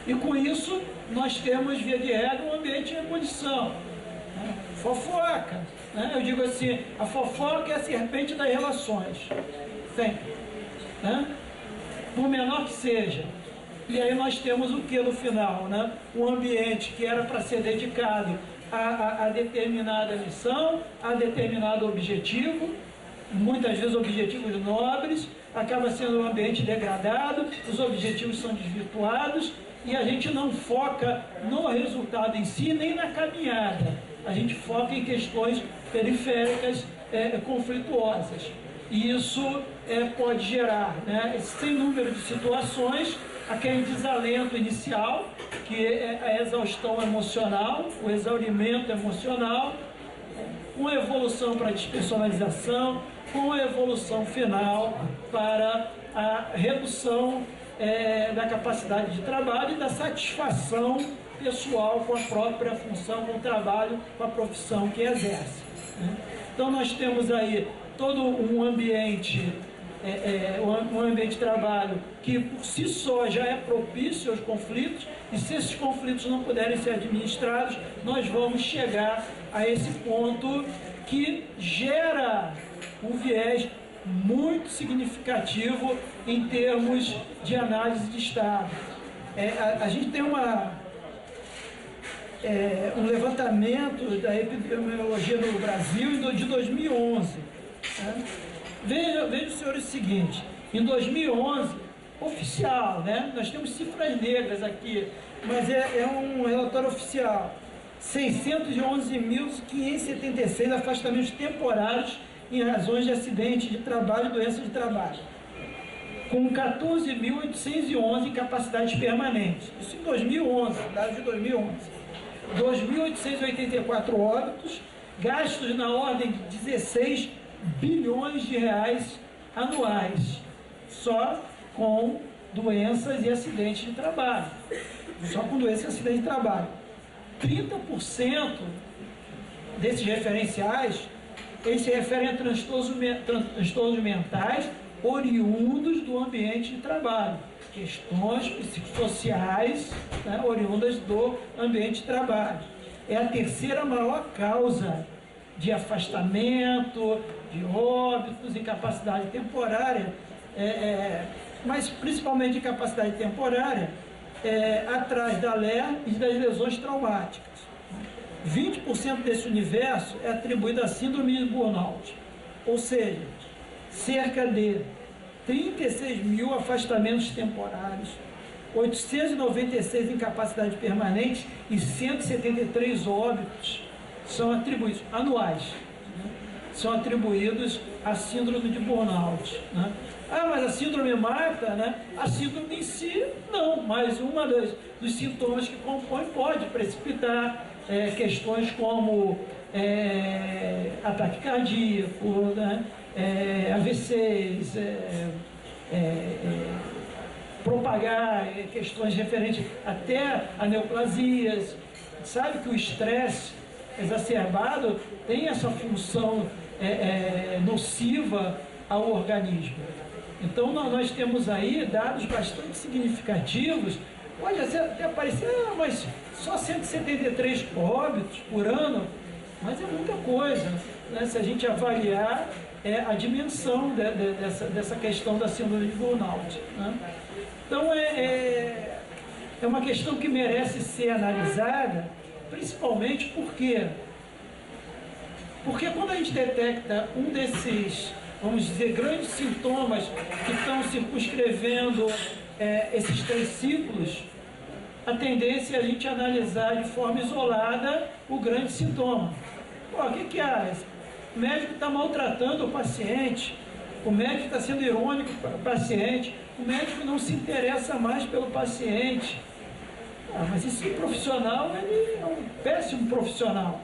E com isso, nós temos, via de regra, um ambiente em ebulição, né? Fofoca, né? Eu digo assim, a fofoca é a serpente das relações, sempre, né? Por menor que seja. E aí nós temos o que no final, né? Um ambiente que era para ser dedicado a determinada missão, a determinado objetivo, muitas vezes objetivos nobres, acaba sendo um ambiente degradado, os objetivos são desvirtuados e a gente não foca no resultado em si, nem na caminhada. A gente foca em questões periféricas, conflituosas. E isso pode gerar, né, sem número de situações, aquele desalento inicial, que é a exaustão emocional, o exaurimento emocional, com a evolução para a despersonalização, com a evolução final para a redução da capacidade de trabalho e da satisfação pessoal com a própria função, com o trabalho, com a profissão que exerce, né? Então nós temos aí todo um ambiente, um ambiente de trabalho que por si só já é propício aos conflitos, e se esses conflitos não puderem ser administrados, nós vamos chegar a esse ponto que gera um viés muito significativo em termos de análise de Estado. A gente tem um levantamento da epidemiologia no Brasil de 2011. Né? Veja, senhores, o seguinte, em 2011, oficial, né? Nós temos cifras negras aqui, mas é um relatório oficial, 611.576 afastamentos temporários em razões de acidente de trabalho e doença de trabalho, com 14.811 incapacidades permanentes. Isso em 2011, dados de 2011. 2.884 óbitos, gastos na ordem de 16 bilhões de reais anuais, só com doenças e acidentes de trabalho. Só com doenças e acidentes de trabalho. 30% desses referenciais, eles se referem a transtornos mentais oriundos do ambiente de trabalho, questões psicossociais, né, oriundas do ambiente de trabalho. É a terceira maior causa de afastamento, de óbitos, incapacidade temporária, mas principalmente incapacidade temporária, atrás da LER e das lesões traumáticas. 20% desse universo é atribuído à síndrome de burnout, ou seja, cerca de 36 mil afastamentos temporários, 896 incapacidades permanentes e 173 óbitos são atribuídos, anuais, né? São atribuídos à síndrome de burnout, né? Ah, mas a síndrome mata, né? A síndrome em si, não, mas dos sintomas que compõem pode precipitar questões como ataque cardíaco, né? AVCs, propagar questões referentes até a neoplasias. Sabe que o estresse exacerbado tem essa função nociva ao organismo. Então nós temos aí dados bastante significativos. Pode até parecer, mas só 173 óbitos por ano, mas é muita coisa, né? Se a gente avaliar a dimensão dessa questão da síndrome de burnout, né? Então é uma questão que merece ser analisada, principalmente porque quando a gente detecta um desses, vamos dizer, grandes sintomas que estão circunscrevendo esses 3 ciclos, a tendência é a gente analisar de forma isolada o grande sintoma. Pô, o que há? O médico está maltratando o paciente, o médico está sendo irônico para o paciente, o médico não se interessa mais pelo paciente. Mas esse profissional, ele é um péssimo profissional.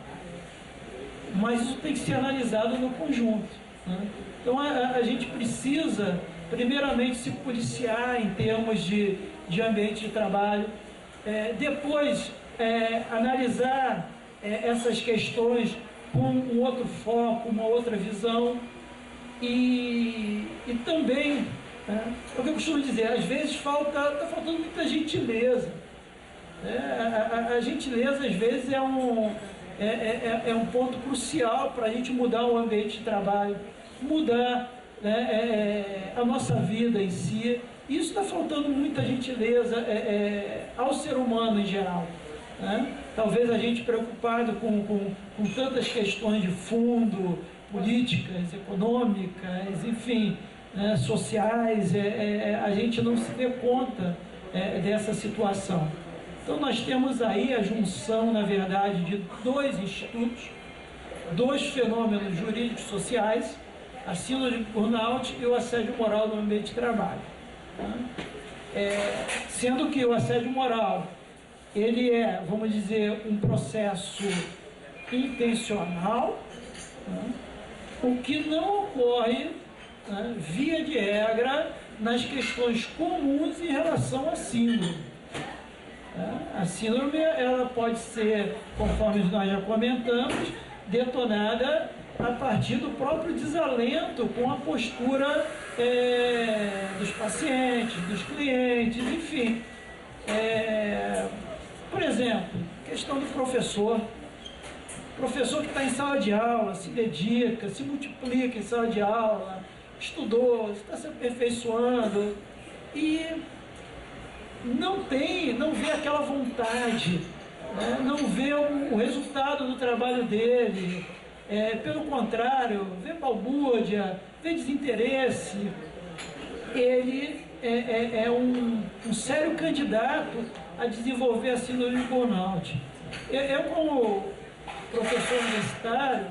Mas isso tem que ser analisado no conjunto, né? Então a gente precisa, primeiramente, se policiar em termos de ambiente de trabalho, depois analisar essas questões com um outro foco, uma outra visão. E também, né, é o que eu costumo dizer, às vezes está faltando muita gentileza. A gentileza, às vezes, é um ponto crucial para a gente mudar o ambiente de trabalho, mudar, né, a nossa vida em si. Isso está faltando muita gentileza ao ser humano em geral, né? Talvez a gente preocupado com tantas questões de fundo, políticas, econômicas, enfim, né, sociais, a gente não se dê conta dessa situação. Então nós temos aí a junção, na verdade, de dois institutos, dois fenômenos jurídicos sociais, a síndrome de burnout e o assédio moral no ambiente de trabalho. Sendo que o assédio moral, ele é, vamos dizer, um processo intencional, né, o que não ocorre, né, via de regra, nas questões comuns em relação à síndrome. A síndrome, ela pode ser, conforme nós já comentamos, detonada a partir do próprio desalento com a postura dos pacientes, dos clientes, enfim. Por exemplo, questão do professor. Professor que está em sala de aula, se dedica, se multiplica em sala de aula, estudou, está se aperfeiçoando e não vê aquela vontade, né? Não vê o resultado do trabalho dele, pelo contrário, vê balbúrdia, vê desinteresse. Ele é um sério candidato a desenvolver a síndrome de burnout. Eu como professor universitário,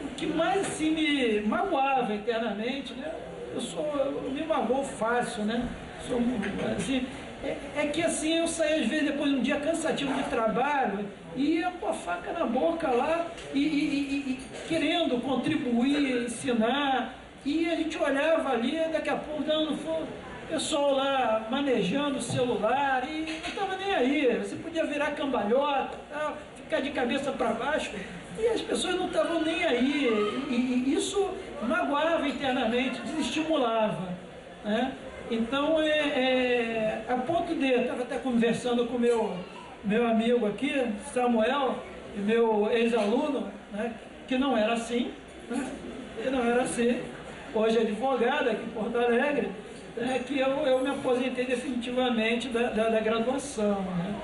o que mais assim, me magoava internamente, né? Eu me magoo fácil, né? Assim, que assim, eu saía às vezes depois de um dia cansativo de trabalho e ia com a faca na boca lá e querendo contribuir, ensinar, e a gente olhava ali, daqui a pouco dando o pessoal lá manejando o celular e não estava nem aí, você podia virar cambalhota, tal, ficar de cabeça para baixo, e as pessoas não estavam nem aí, e isso magoava internamente, desestimulava, né? Então, a ponto de, eu estava até conversando com meu amigo aqui, Samuel, meu ex-aluno, né, que não era assim, né, ele não era assim, hoje é advogado aqui em Porto Alegre, que eu me aposentei definitivamente da graduação, né,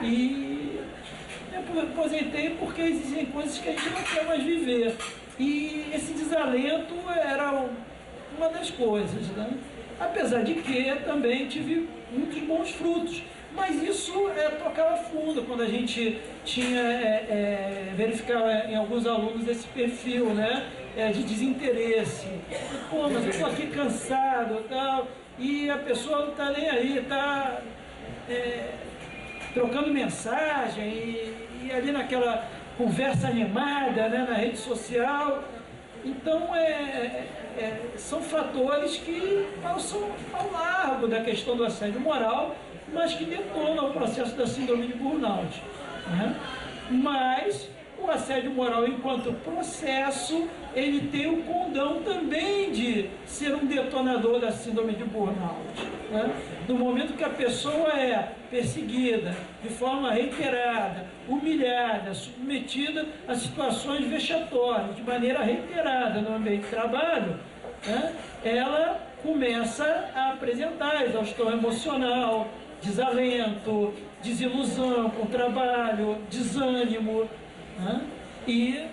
e me aposentei porque existem coisas que a gente não quer mais viver, e esse desalento era uma das coisas, né? Apesar de que também tive muitos bons frutos, mas isso tocava fundo quando a gente verificava em alguns alunos esse perfil, né, de desinteresse. Pô, mas eu estou aqui cansado, tal, e a pessoa não está nem aí, está trocando mensagem e ali naquela conversa animada, né, na rede social. Então, são fatores que passam ao largo da questão do assédio moral, mas que detonam o processo da síndrome de burnout, né? Mas o assédio moral, enquanto processo, ele tem o condão também de ser um detonador da síndrome de burnout, né? No momento que a pessoa é perseguida de forma reiterada, humilhada, submetida a situações vexatórias, de maneira reiterada no ambiente de trabalho, né, ela começa a apresentar exaustão emocional, desalento, desilusão com o trabalho, desânimo, né, e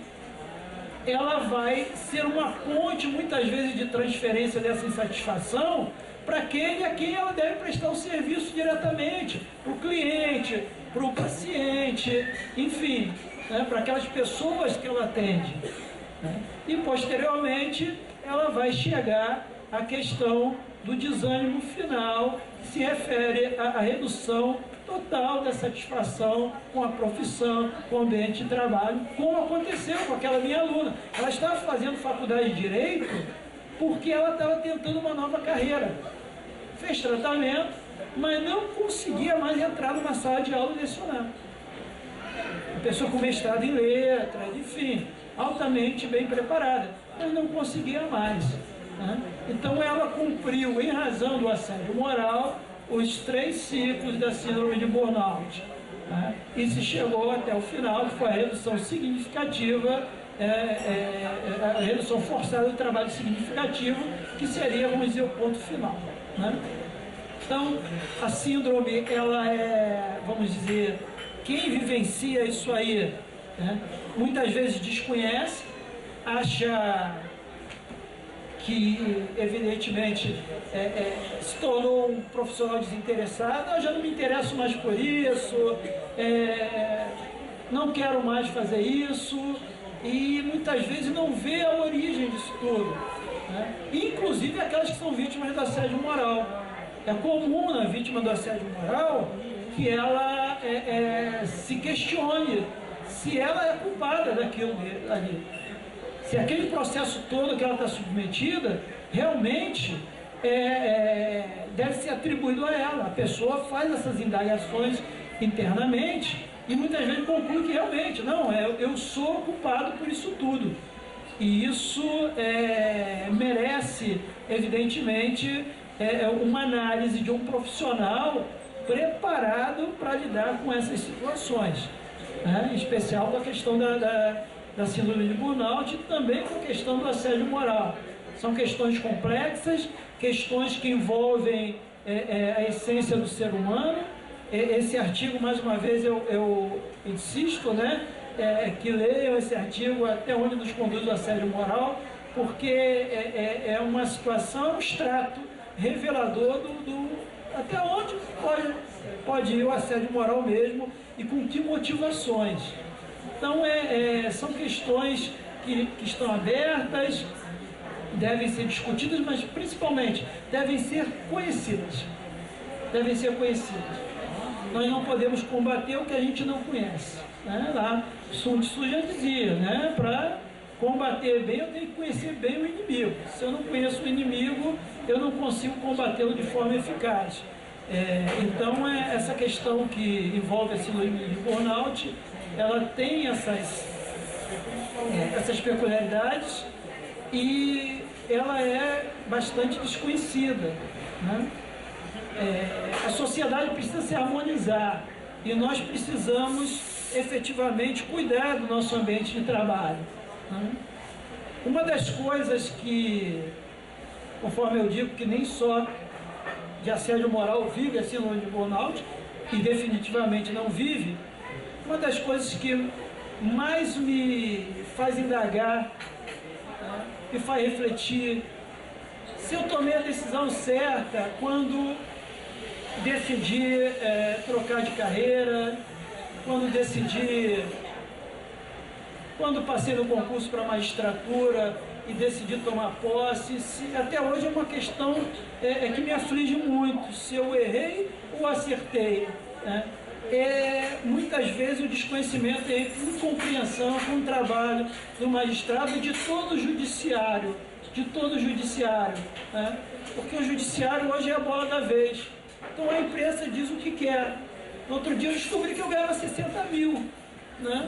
ela vai ser uma ponte, muitas vezes, de transferência dessa insatisfação para aquele a quem ela deve prestar o serviço diretamente, para o cliente, para o paciente, enfim, né, para aquelas pessoas que ela atende, né? E, posteriormente, ela vai chegar à questão do desânimo final, que se refere à redução total da satisfação com a profissão, com o ambiente de trabalho, como aconteceu com aquela minha aluna. Ela estava fazendo faculdade de Direito porque ela estava tentando uma nova carreira. Fez tratamento, mas não conseguia mais entrar numa sala de aula e lecionar. pessoa com mestrado em letras, enfim, altamente bem preparada, mas não conseguia mais, né? Então ela cumpriu, em razão do assédio moral, os 3 ciclos da síndrome de burnout, né? E se chegou até o final, que foi a redução significativa, a redução forçada do trabalho significativo, que seria, vamos dizer, o ponto final, né? Então, a síndrome, ela é, vamos dizer, quem vivencia isso aí, né, muitas vezes desconhece, acha que, evidentemente, se tornou um profissional desinteressado. Eu já não me interesso mais por isso, não quero mais fazer isso, e muitas vezes não vê a origem disso tudo, né? Inclusive aquelas que são vítimas do assédio moral. É comum na vítima do assédio moral que ela se questione se ela é culpada daquilo ali. Se aquele processo todo que ela está submetida realmente deve ser atribuído a ela. A pessoa faz essas indagações internamente e muitas vezes conclui que realmente, não, eu sou culpado por isso tudo. E isso merece, evidentemente, uma análise de um profissional preparado para lidar com essas situações, né? Em especial com a questão da síndrome de burnout e também com a questão do assédio moral. São questões complexas, questões que envolvem a essência do ser humano. Esse artigo, mais uma vez, eu insisto, né, que leiam esse artigo, até onde nos conduz o assédio moral, porque é uma situação, um extrato revelador até onde pode ir o assédio moral mesmo e com que motivações. Então, são questões que estão abertas, devem ser discutidas, mas principalmente devem ser conhecidas. Devem ser conhecidas. Nós não podemos combater o que a gente não conhece, né? Lá, Sun Tzu já dizia, né? Para combater bem, eu tenho que conhecer bem o inimigo. Se eu não conheço o inimigo, eu não consigo combatê-lo de forma eficaz. Então, essa questão que envolve a síndrome de burnout, ela tem essas peculiaridades e ela é bastante desconhecida, né? A sociedade precisa se harmonizar e nós precisamos efetivamente cuidar do nosso ambiente de trabalho, né? Uma das coisas que, conforme eu digo, que nem só de assédio moral vive a síndrome de burnout, e definitivamente não vive, uma das coisas que mais me faz indagar, né, me faz refletir, se eu tomei a decisão certa quando decidi trocar de carreira, quando passei no concurso para magistratura e decidi tomar posse. Até hoje é uma questão que me aflige muito, se eu errei ou acertei, né? Muitas vezes o desconhecimento e a incompreensão com o trabalho do magistrado e de todo o judiciário, né? Porque o judiciário hoje é a bola da vez. Então a imprensa diz o que quer. No outro dia eu descobri que eu ganhava 60 mil, né?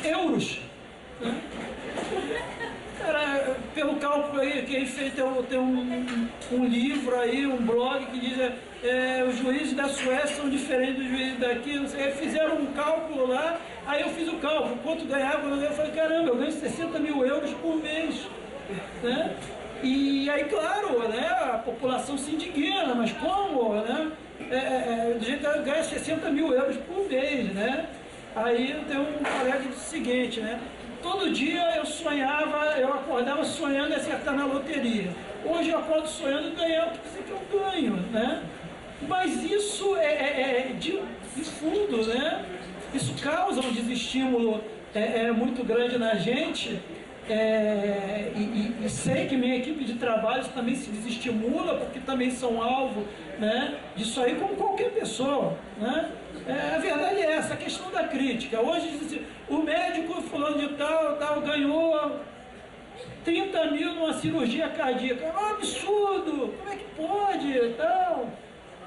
Euros, né? Cara, pelo cálculo aí que ele fez, tem um livro aí, um blog que diz os juízes da Suécia são diferentes dos juízes daqui, não sei, fizeram um cálculo lá, aí eu fiz o cálculo, quanto ganhava, eu falei, caramba, eu ganho 60 mil euros por mês, né? E aí, claro, né, a população se indigna, mas como, né? Do jeito que ela ganha 60 mil euros por mês, né? Aí eu tenho um colega que disse o seguinte, né? Todo dia eu acordava sonhando em acertar na loteria. Hoje eu acordo sonhando em ganhar o que dizer que eu ganho, né? Mas isso de fundo, né? Isso causa um desestímulo muito grande na gente. E sei que minha equipe de trabalho também se desestimula, porque também são alvo, né, disso aí, como qualquer pessoa, né? A verdade é essa, a questão da crítica. Hoje diz assim, o médico fulano de tal ganhou 30 mil numa cirurgia cardíaca. É um absurdo, como é que pode e tal?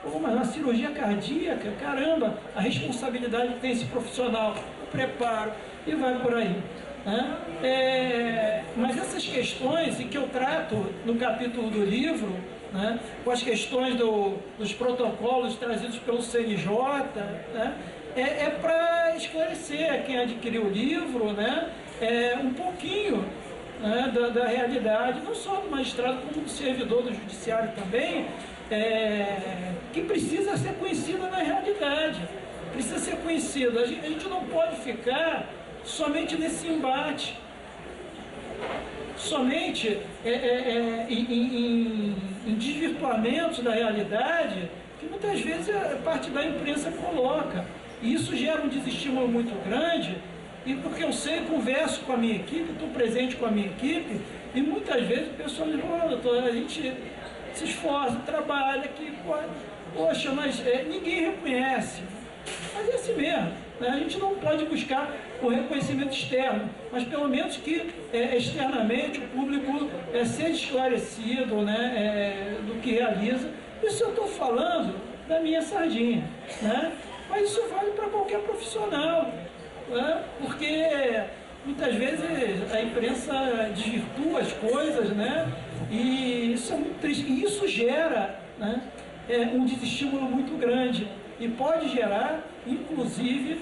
Pô, mas cirurgia cardíaca, caramba, a responsabilidade que tem esse profissional, o preparo, e vai por aí. Né? Mas essas questões, e que eu trato no capítulo do livro, né, com as questões dos protocolos trazidos pelo CNJ, né, para esclarecer a quem adquiriu o livro, né, um pouquinho, né, da realidade, não só do magistrado, como do servidor do judiciário também, que precisa ser conhecida na realidade, precisa ser conhecido. A gente não pode ficar somente nesse embate, somente em desvirtuamentos da realidade, que muitas vezes a parte da imprensa coloca. E isso gera um desestímulo muito grande, e porque eu sei, converso com a minha equipe, estou presente com a minha equipe, e muitas vezes o pessoal diz: "Ô, doutor, a gente se esforça, trabalha aqui, poxa, mas ninguém reconhece." Mas é assim mesmo, né? A gente não pode buscar o reconhecimento externo, mas pelo menos que externamente o público seja esclarecido, né, do que realiza. Isso eu estou falando da minha sardinha, né? Mas isso vale para qualquer profissional, né? Porque muitas vezes a imprensa desvirtua as coisas, né? E isso é muito triste. E isso gera, né, um desestímulo muito grande. E pode gerar, inclusive,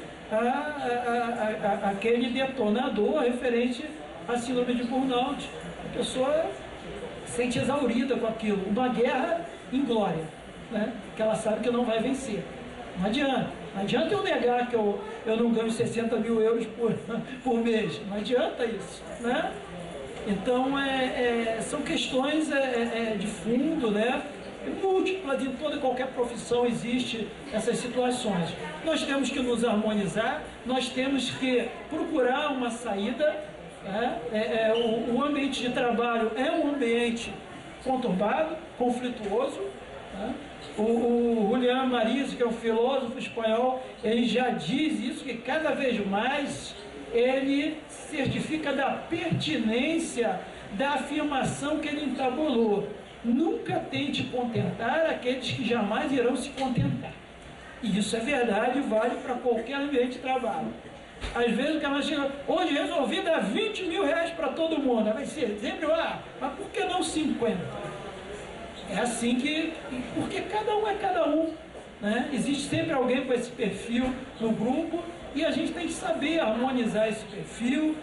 aquele detonador referente à síndrome de burnout. A pessoa se sente exaurida com aquilo. Uma guerra inglória, né? Que ela sabe que não vai vencer. Não adianta. Não adianta eu negar que eu não ganho 60 mil euros por mês. Não adianta isso, né? Então, são questões de fundo, né? Múltiplas, em toda e qualquer profissão existe essas situações. Nós temos que nos harmonizar, nós temos que procurar uma saída, né? O ambiente de trabalho é um ambiente conturbado, conflituoso, né? O Julián Marizzi, que é um filósofo espanhol, ele já diz isso, que cada vez mais ele certifica da pertinência da afirmação que ele entabulou: nunca tente contentar aqueles que jamais irão se contentar. E isso é verdade e vale para qualquer ambiente de trabalho. Às vezes o cara chega: hoje resolvi dar 20 mil reais para todo mundo. Vai ser sempre, mas por que não 50? É assim porque cada um é cada um, né? Existe sempre alguém com esse perfil no grupo, e a gente tem que saber harmonizar esse perfil,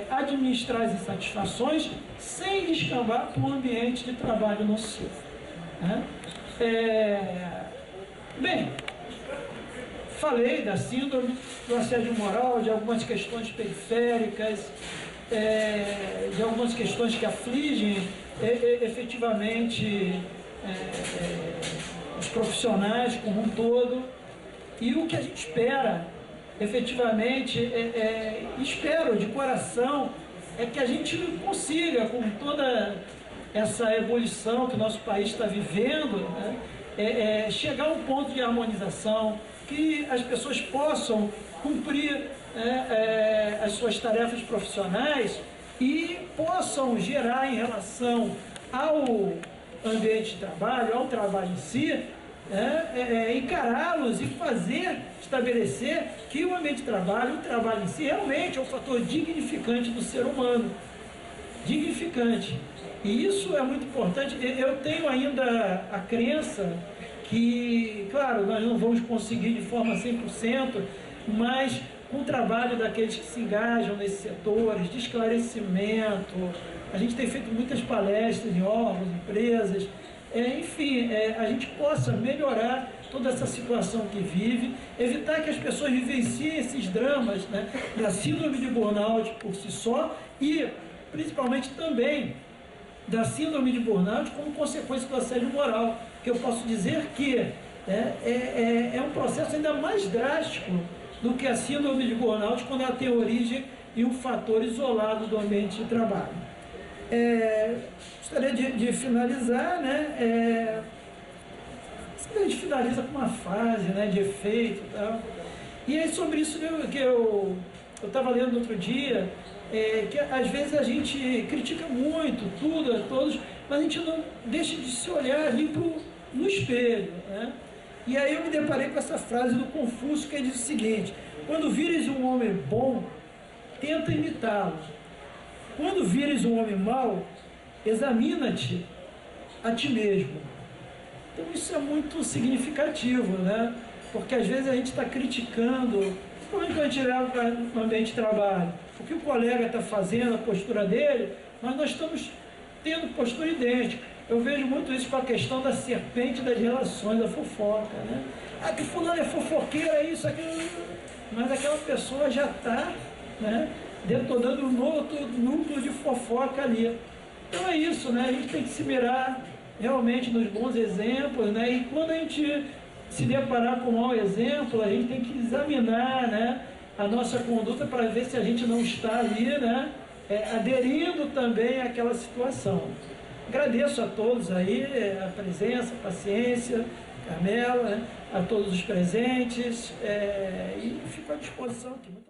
administrar as insatisfações sem descambar para um ambiente de trabalho nocivo, né? Bem, falei da síndrome, do assédio moral, de algumas questões periféricas, de algumas questões que afligem efetivamente os profissionais como um todo. E o que a gente espera, efetivamente, espero de coração, é que a gente consiga, com toda essa evolução que o nosso país está vivendo, né, chegar a um ponto de harmonização, que as pessoas possam cumprir as suas tarefas profissionais e possam gerar, em relação ao ambiente de trabalho, ao trabalho em si, encará-los e estabelecer que o ambiente de trabalho, o trabalho em si, realmente é um fator dignificante do ser humano. Dignificante. E isso é muito importante. Eu tenho ainda a crença que, claro, nós não vamos conseguir de forma 100%, mas com o trabalho daqueles que se engajam nesses setores, de esclarecimento, a gente tem feito muitas palestras em órgãos, empresas, enfim, a gente possa melhorar toda essa situação que vive, evitar que as pessoas vivenciem esses dramas, né, da síndrome de burnout por si só e, principalmente, também da síndrome de burnout como consequência do assédio moral, que eu posso dizer que é um processo ainda mais drástico do que a síndrome de burnout, quando ela tem origem em um fator isolado do ambiente de trabalho. Gostaria de finalizar, né? A gente finaliza com uma frase, né, de efeito e tal. E é sobre isso que eu estava lendo outro dia, que às vezes a gente critica muito tudo, a todos, mas a gente não deixa de se olhar ali no espelho, né? E aí eu me deparei com essa frase do Confúcio, que diz o seguinte: quando vires um homem bom, tenta imitá-lo. Quando vires um homem mau, examina-te a ti mesmo. Então isso é muito significativo, né? Porque às vezes a gente está criticando, quando a gente leva no ambiente de trabalho, o que o colega está fazendo, a postura dele, mas nós estamos tendo postura idêntica. Eu vejo muito isso com a questão da serpente das relações, da fofoca, né? Ah, que fulano é fofoqueiro, é isso, aquilo. Mas aquela pessoa já está, né, detonando um outro núcleo de fofoca ali. Então é isso, né? A gente tem que se mirar realmente nos bons exemplos, né? E quando a gente se deparar com um mau exemplo, a gente tem que examinar, né, a nossa conduta para ver se a gente não está ali, né, aderindo também àquela situação. Agradeço a todos aí a presença, a paciência, Carmela, né, a todos os presentes, e fico à disposição aqui.